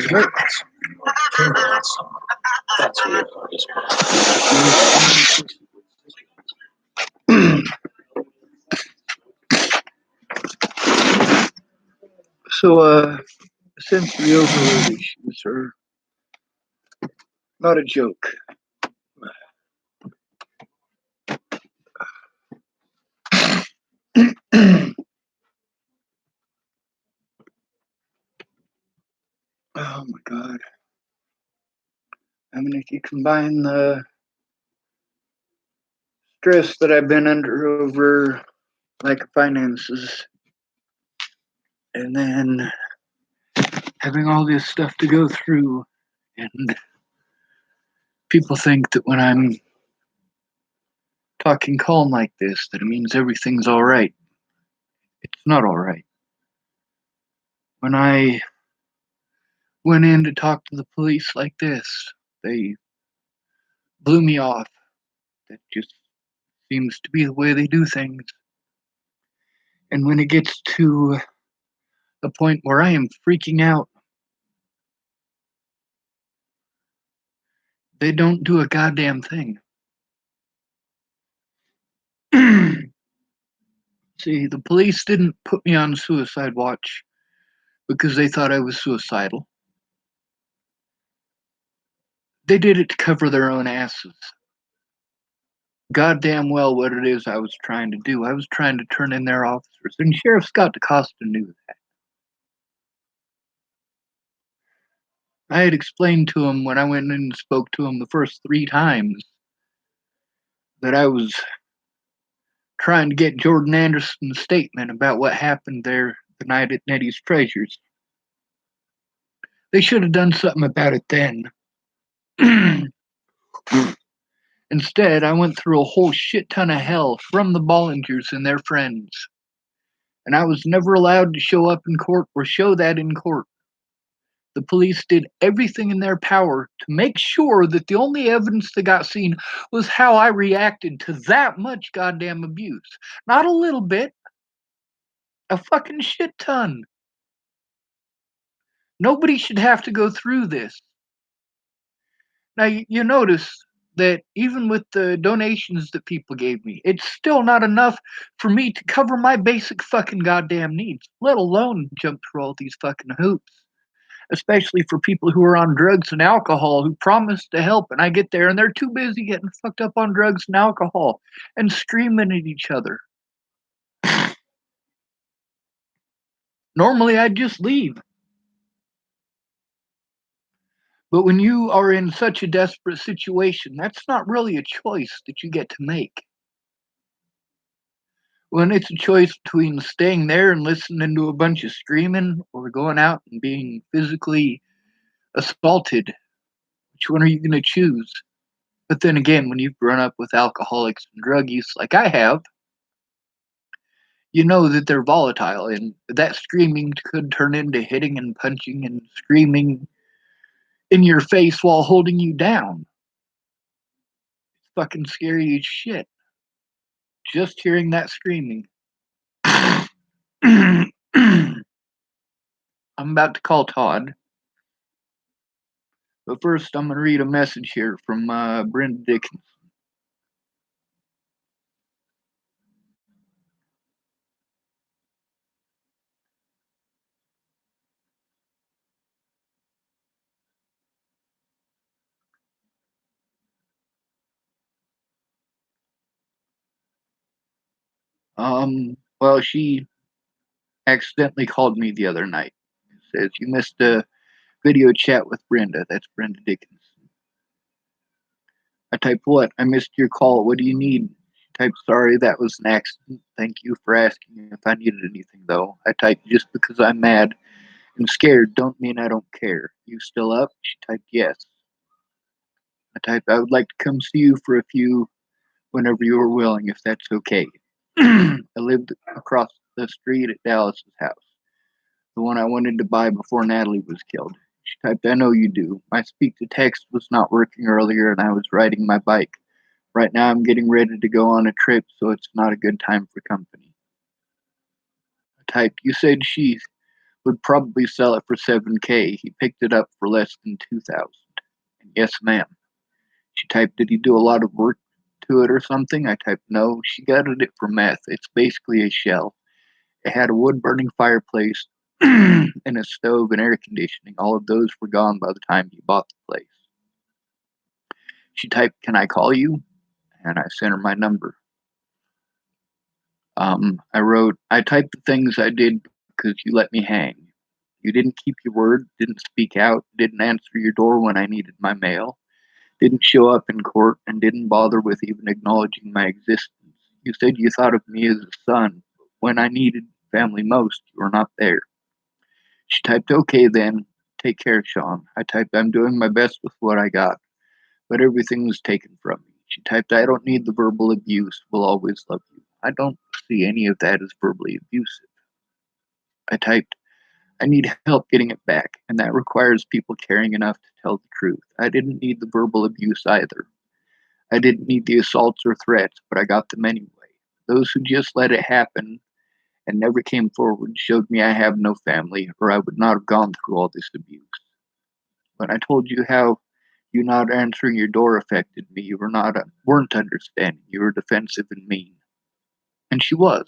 What? That's where the hardest So, sensory overload issues are not a joke. Oh my god. I mean, if you combine the stress that I've been under over lack of finances and then having all this stuff to go through, and people think that when I'm talking calm like this, that it means everything's all right. It's not all right. When I went in to talk to the police like this, they blew me off. That just seems to be the way they do things. And when it gets to the point where I am freaking out, they don't do a goddamn thing. See, the police didn't put me on suicide watch because they thought I was suicidal. They did it to cover their own asses. Goddamn well what it is I was trying to do. I was trying to turn in their officers, and Sheriff Scott DaCosta knew that. I had explained to him when I went in and spoke to him the first 3 times that I was trying to get Jordan Anderson's statement about what happened there the night at Nettie's Treasures. They should have done something about it then. Instead, I went through a whole shit ton of hell from the Bollingers and their friends. And I was never allowed to show up in court or show that in court. The police did everything in their power to make sure that the only evidence that got seen was how I reacted to that much goddamn abuse. Not a little bit, a fucking shit ton. Nobody should have to go through this. Now, you notice that even with the donations that people gave me, it's still not enough for me to cover my basic fucking goddamn needs, let alone jump through all these fucking hoops. Especially for people who are on drugs and alcohol who promise to help, and I get there and they're too busy getting fucked up on drugs and alcohol and screaming at each other. Normally, I'd just leave. But when you are in such a desperate situation, that's not really a choice that you get to make. When it's a choice between staying there and listening to a bunch of screaming or going out and being physically assaulted, which one are you going to choose? But then again, when you've grown up with alcoholics and drug use like I have, you know that they're volatile, and that screaming could turn into hitting and punching and screaming in your face while holding you down. It's fucking scary as shit. Just hearing that screaming. I'm about to call Todd, but first I'm going to read a message here from Brenda Dickens. Well, she accidentally called me the other night. It says, "You missed a video chat with Brenda." That's Brenda Dickens. I type, "What? I missed your call. What do you need?" She typed, "Sorry, that was an accident. Thank you for asking if I needed anything, though." I typed, "Just because I'm mad and scared don't mean I don't care. You still up?" She typed, "Yes." I typed, "I would like to come see you for a few whenever you are willing, if that's okay." I lived across the street at Dallas's house, the one I wanted to buy before Natalie was killed. She typed, "I know you do. My speak to text was not working earlier and I was riding my bike. Right now I'm getting ready to go on a trip, so it's not a good time for company." I typed, "You said she would probably sell it for 7K. He picked it up for less than 2,000. And yes, ma'am. She typed, did he do a lot of work to it or something? I typed, no. She gutted it for meth. It's basically a shell. It had a wood burning fireplace and a stove and air conditioning. All of those were gone by the time he bought the place. She typed, can I call you? And I sent her my number. I typed the things I did because you let me hang. You didn't keep your word, didn't speak out, didn't answer your door when I needed my mail, didn't show up in court, and didn't bother with even acknowledging my existence. You said you thought of me as a son. When I needed family most, you were not there. She typed, okay then, take care, Sean. I typed, I'm doing my best with what I got, but everything was taken from me. She typed, I don't need the verbal abuse, will always love you. I don't see any of that as verbally abusive. I typed, I need help getting it back, and that requires people caring enough to tell the truth. I didn't need the verbal abuse either. I didn't need the assaults or threats, but I got them anyway. Those who just let it happen and never came forward showed me I have no family, or I would not have gone through all this abuse. When I told you how you not answering your door affected me, you weren't understanding. You were defensive and mean, and she was.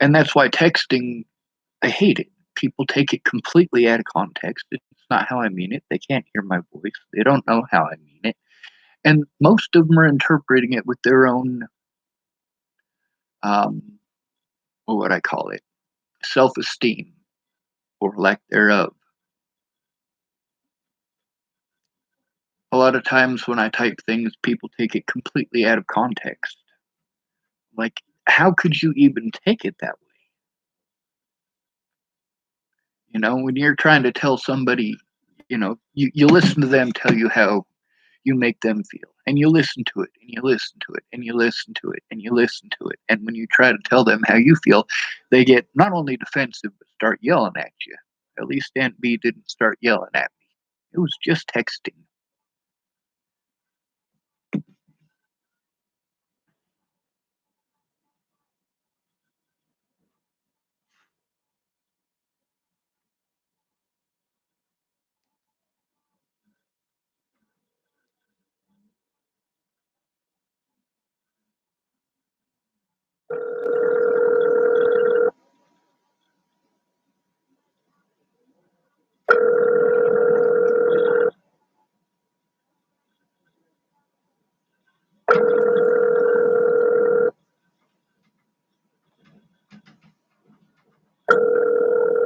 And that's why texting, I hate it. People take it completely out of context. It's not how I mean it. They can't hear my voice. They don't know how I mean it. And most of them are interpreting it with their own, um, what would I call it? Self esteem or lack thereof. A lot of times when I type things, people take it completely out of context. Like, how could you even take it that way? When you're trying to tell somebody, you listen to them tell you how you make them feel. And you listen to it, and you listen to it, and you listen to it, and you listen to it. And when you try to tell them how you feel, they get not only defensive, but start yelling at you. At least Aunt B didn't start yelling at me. It was just texting.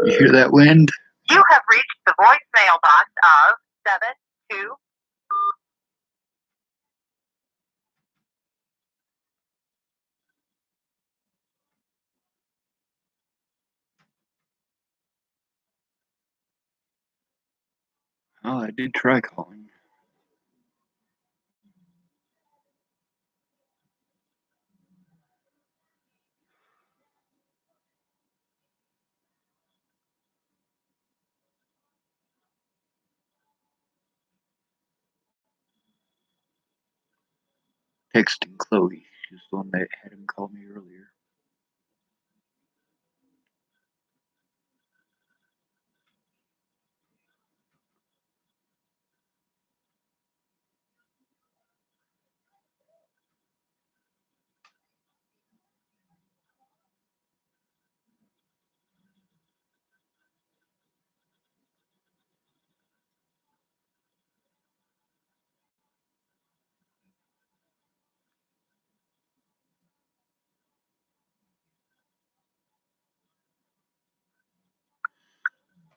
You hear that wind? You have reached the voicemail box of 72. Oh, I did try calling. Texting Chloe. She's the one that had him call me earlier.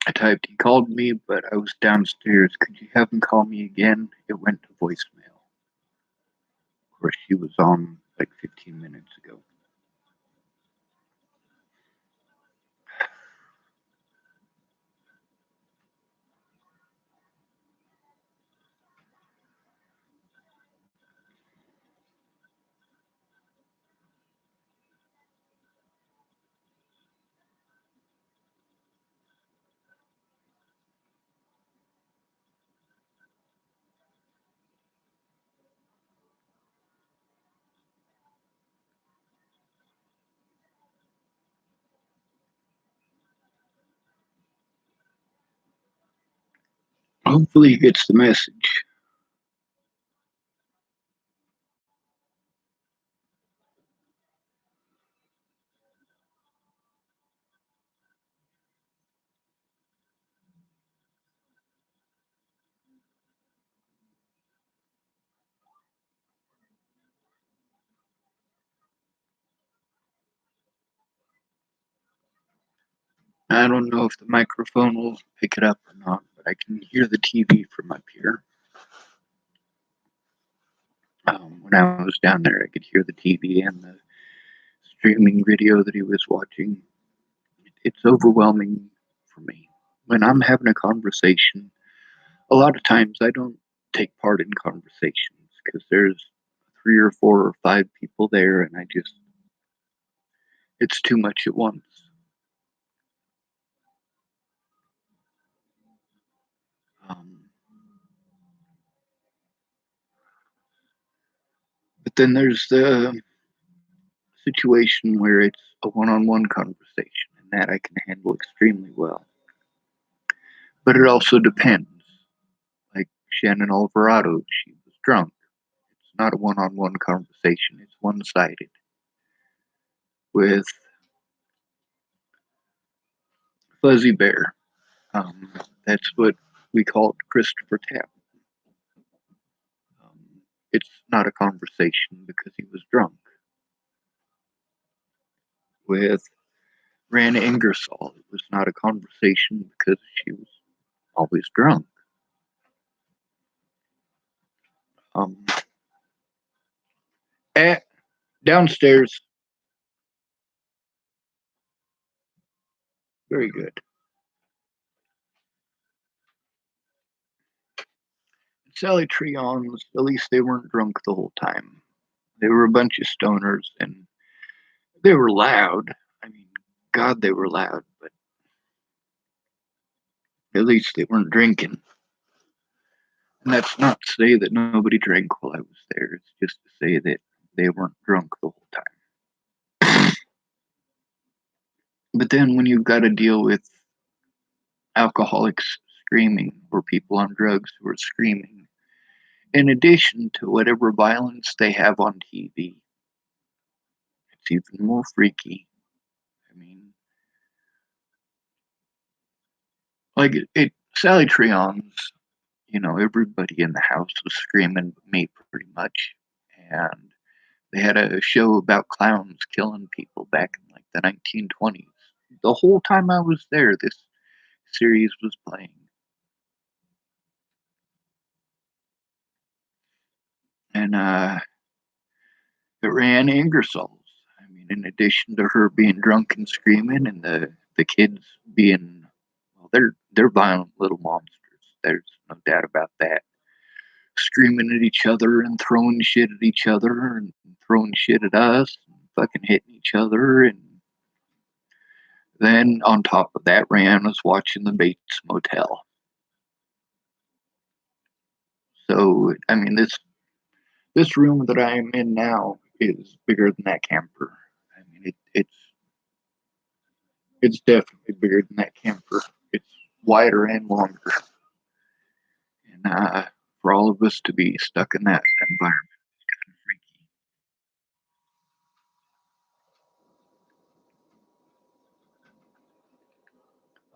I typed, he called me, but I was downstairs. Could you have him call me again? It went to voicemail. Of course, she was on like 15 minutes ago. Hopefully he gets the message. I don't know if the microphone will pick it up or not, but I can hear the TV from up here. When I was down there, I could hear the TV and the streaming video that he was watching. It's overwhelming for me. When I'm having a conversation, a lot of times I don't take part in conversations because there's 3 or 4 or 5 people there, and it's too much at once. Um, but then there's the situation where it's a one-on-one conversation, and that I can handle extremely well. But it also depends. Like Shannon Alvarado, she was drunk. It's not a one-on-one conversation. It's one-sided. With Fuzzy Bear, that's what we called Christopher Tapp. It's not a conversation because he was drunk. With Rana Ingersoll, it was not a conversation because she was always drunk. Um, at, Downstairs, very good. Sally Trions, at least they weren't drunk the whole time. They were a bunch of stoners and they were loud. I mean, God, they were loud, but at least they weren't drinking. And that's not to say that nobody drank while I was there. It's just to say that they weren't drunk the whole time. But then when you've got to deal with alcoholics screaming or people on drugs who are screaming, in addition to whatever violence they have on TV, it's even more freaky. I mean, like Sally Trion's, everybody in the house was screaming at me pretty much. And they had a show about clowns killing people back in like the 1920s. The whole time I was there, this series was playing. And it ran Ingersoll's. I mean, in addition to her being drunk and screaming, and the kids being, well, they're violent little monsters. There's no doubt about that. Screaming at each other and throwing shit at each other and throwing shit at us, and fucking hitting each other. And then on top of that, Ryan was watching the Bates Motel. So I mean, this room that I am in now is bigger than that camper. I mean, it's definitely bigger than that camper. It's wider and longer, and for all of us to be stuck in that environment is kind of freaky.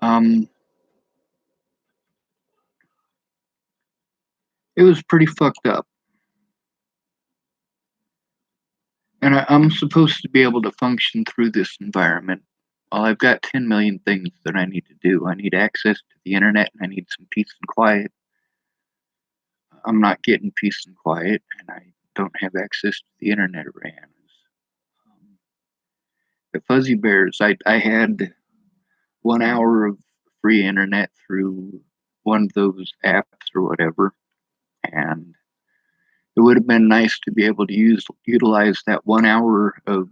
Um, it was pretty fucked up, and I'm supposed to be able to function through this environment. Well, I've got 10 million things that I need to do. I need access to the internet, and I need some peace and quiet. I'm not getting peace and quiet, and I don't have access to the internet around. Um, the Fuzzy Bears, I had 1 hour of free internet through one of those apps or whatever, and it would have been nice to be able to utilize that 1 hour of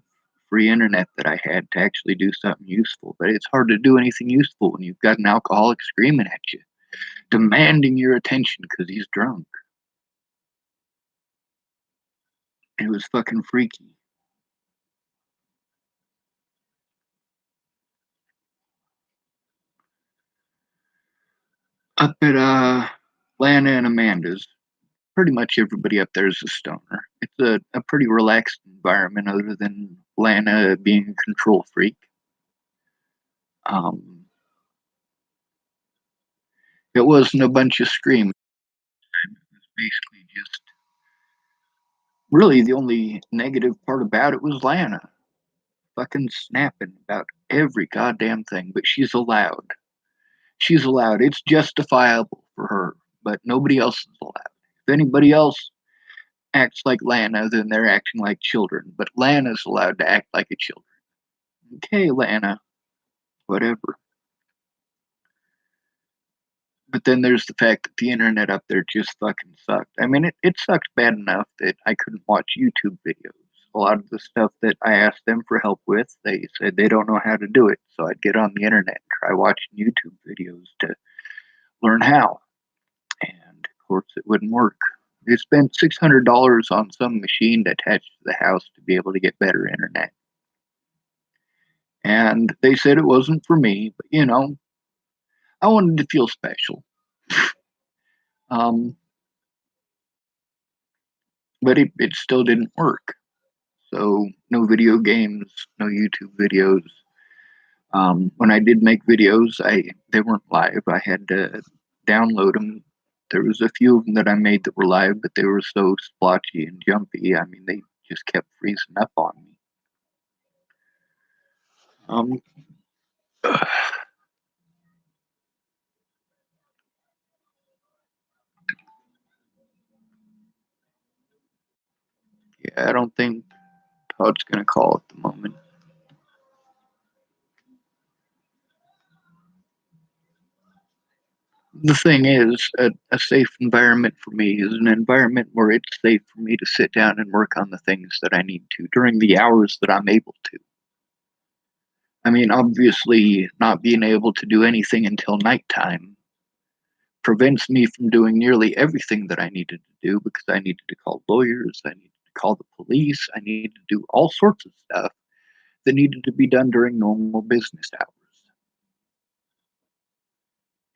free internet that I had to actually do something useful. But it's hard to do anything useful when you've got an alcoholic screaming at you, demanding your attention because he's drunk. It was fucking freaky. Up at Lana and Amanda's. Pretty much everybody up there is a stoner. It's a pretty relaxed environment, other than Lana being a control freak. Um, it wasn't a bunch of screaming. It was basically just really the only negative part about it was Lana fucking snapping about every goddamn thing. But she's allowed. She's allowed. It's justifiable for her, but nobody else is allowed. If anybody else acts like Lana, then they're acting like children. But Lana's allowed to act like a child. Okay, Lana, whatever. But then there's the fact that the internet up there just fucking sucked. I mean, it sucked bad enough that I couldn't watch YouTube videos. A lot of the stuff that I asked them for help with, they said they don't know how to do it. So I'd get on the internet and try watching YouTube videos to learn how. And of course, it wouldn't work. They spent $600 on some machine to attach to the house to be able to get better internet. And they said it wasn't for me, but I wanted to feel special. Um, but it still didn't work. So no video games, no YouTube videos. When I did make videos, they weren't live. I had to download them. There was a few of them that I made that were live, but they were so splotchy and jumpy. I mean, they just kept freezing up on me. Um, yeah, I don't think Todd's gonna call at the moment. The thing is, a safe environment for me is an environment where it's safe for me to sit down and work on the things that I need to during the hours that I'm able to. I mean, obviously, not being able to do anything until nighttime prevents me from doing nearly everything that I needed to do, because I needed to call lawyers, I needed to call the police, I needed to do all sorts of stuff that needed to be done during normal business hours.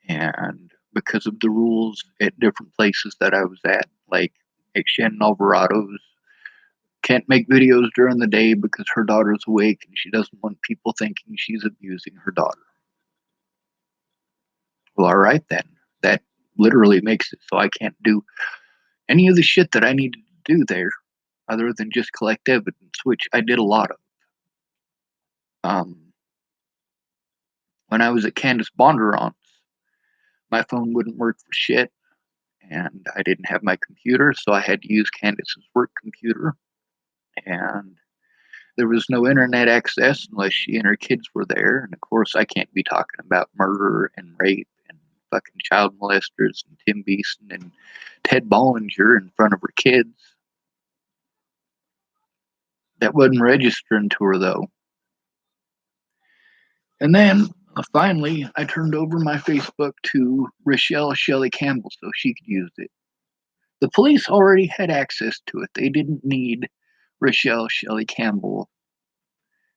And because of the rules at different places that I was at, like Shannon Alvarado's, can't make videos during the day because her daughter's awake and she doesn't want people thinking she's abusing her daughter. Well, all right then. That literally makes it so I can't do any of the shit that I needed to do there, other than just collect evidence, which I did a lot of. Um, when I was at Candace Bondurant's, my phone wouldn't work for shit, and I didn't have my computer, so I had to use Candace's work computer. And there was no internet access unless she and her kids were there. And of course, I can't be talking about murder and rape and fucking child molesters and Tim Beeson and Ted Bollinger in front of her kids. That wasn't registering to her, though. And then finally, I turned over my Facebook to Rochelle Shelley Campbell so she could use it. The police already had access to it. They didn't need Rochelle Shelley Campbell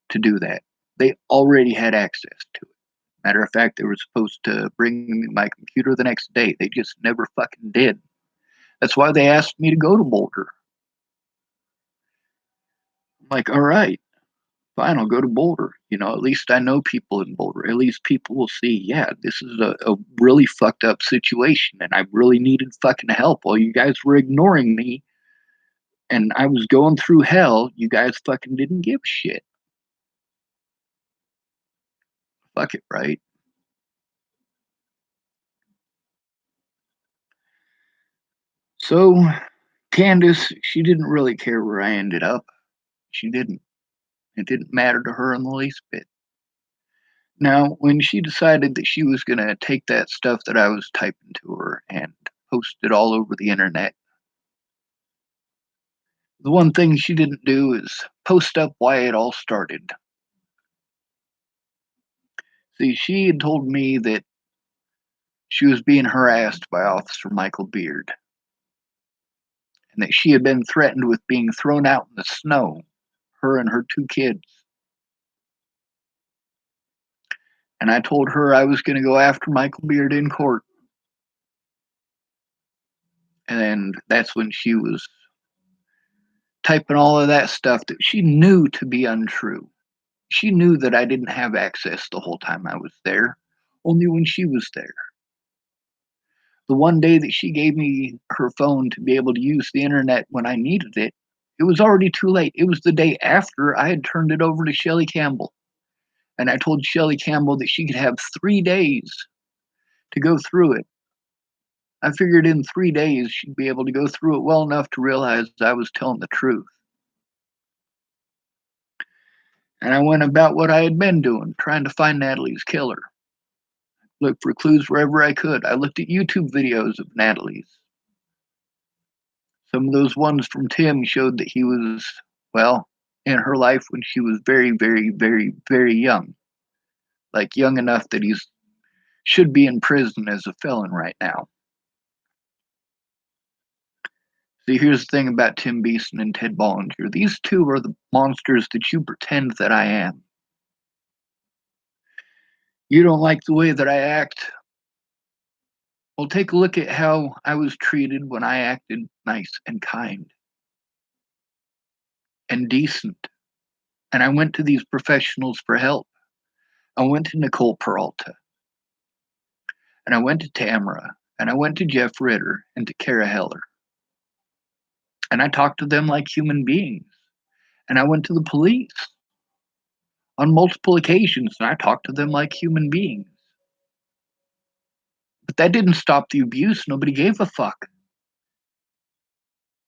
to do that. They already had access to it. Matter of fact, they were supposed to bring me my computer the next day. They just never fucking did. That's why they asked me to go to Boulder. I'm like, all right, fine, I'll go to Boulder. At least I know people in Boulder. At least people will see, yeah, this is a really fucked up situation and I really needed fucking help while you guys were ignoring me and I was going through hell. You guys fucking didn't give a shit. Fuck it, right? So Candace, she didn't really care where I ended up. She didn't. It didn't matter to her in the least bit. Now, when she decided that she was going to take that stuff that I was typing to her and post it all over the internet, the one thing she didn't do is post up why it all started. See, she had told me that she was being harassed by Officer Michael Beard and that she had been threatened with being thrown out in the snow, her and her two kids. And I told her I was going to go after Michael Beard in court. And that's when she was typing all of that stuff that she knew to be untrue. She knew that I didn't have access the whole time I was there, only when she was there. The one day that she gave me her phone to be able to use the internet when I needed it, it was already too late. It was the day after I had turned it over to Shelly Campbell. And I told Shelly Campbell that she could have 3 days to go through it. I figured in 3 days she'd be able to go through it well enough to realize I was telling the truth. And I went about what I had been doing, trying to find Natalie's killer. Looked for clues wherever I could. I looked at YouTube videos of Natalie's. Some of those ones from Tim showed that he was, well, in her life when she was very, very, very, very young. Like young enough that he should be in prison as a felon right now. See, here's the thing about Tim Beeson and Ted Bollinger. These two are the monsters that you pretend that I am. You don't like the way that I act? Well, take a look at how I was treated when I acted nice and kind and decent. And I went to these professionals for help. I went to Nicole Peralta, and I went to Tamara, and I went to Jeff Ritter and to Kara Heller. And I talked to them like human beings. And I went to the police on multiple occasions, and I talked to them like human beings. But that didn't stop the abuse. Nobody gave a fuck.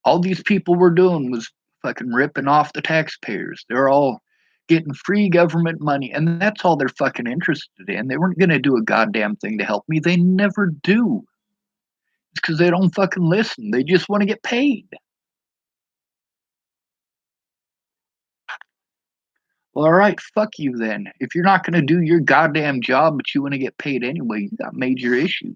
All these people were doing was fucking ripping off the taxpayers. They're all getting free government money, and that's all they're fucking interested in. They weren't going to do a goddamn thing to help me. They never do. It's because they don't fucking listen. They just want to get paid. Well, all right, fuck you then. If you're not going to do your goddamn job, but you want to get paid anyway, you got major issues.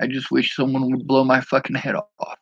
I just wish someone would blow my fucking head off.